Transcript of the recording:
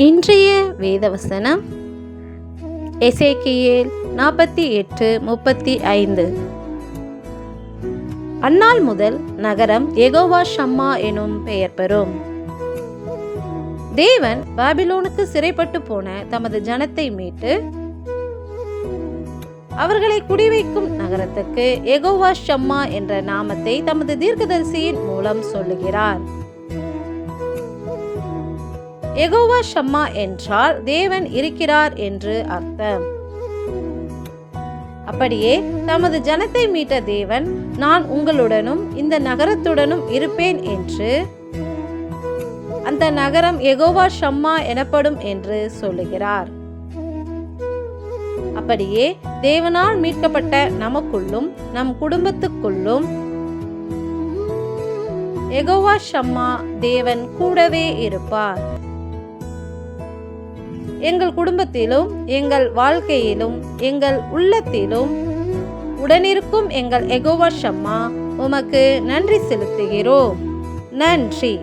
இன்றைய வேதவசனம் எசேக்கியேல் 48:35. அந்நாள் முதல் நகரம் யெகோவா ஷம்மா எனும் பெயர் பெறும். தேவன் பாபிலோனுக்கு சிறைப்பட்டு போன தமது ஜனத்தை மீட்டு அவர்களை குடிவைக்கும் நகரத்துக்கு யெகோவா ஷம்மா என்ற நாமத்தை தமது தீர்க்கதரிசியின் மூலம் சொல்லுகிறார். யெகோவா ஷம்மா என்றால் தேவன் இருக்கிறார் என்று அர்த்தம். அப்படியே தமது ஜனத்தை மீட்ட தேவன், நான் உங்களுடனும் இந்த நகரத்துடனும் இருப்பேன் என்று அந்த நகரம் யெகோவா ஷம்மா எனப்படும் என்று சொல்லுகிறார். அப்படியே தேவனால் மீட்கப்பட்ட நமக்குள்ளும் நம் குடும்பத்துக்குள்ளும் யெகோவா ஷம்மா தேவன் கூடவே இருப்பார். எங்கள் குடும்பத்திலும் எங்கள் வாழ்க்கையிலும் எங்கள் உள்ளத்திலும் உடனிருக்கும் எங்கள் யெகோவா ஷம்மா உமக்கு நன்றி செலுத்துகிறோம். நன்றி.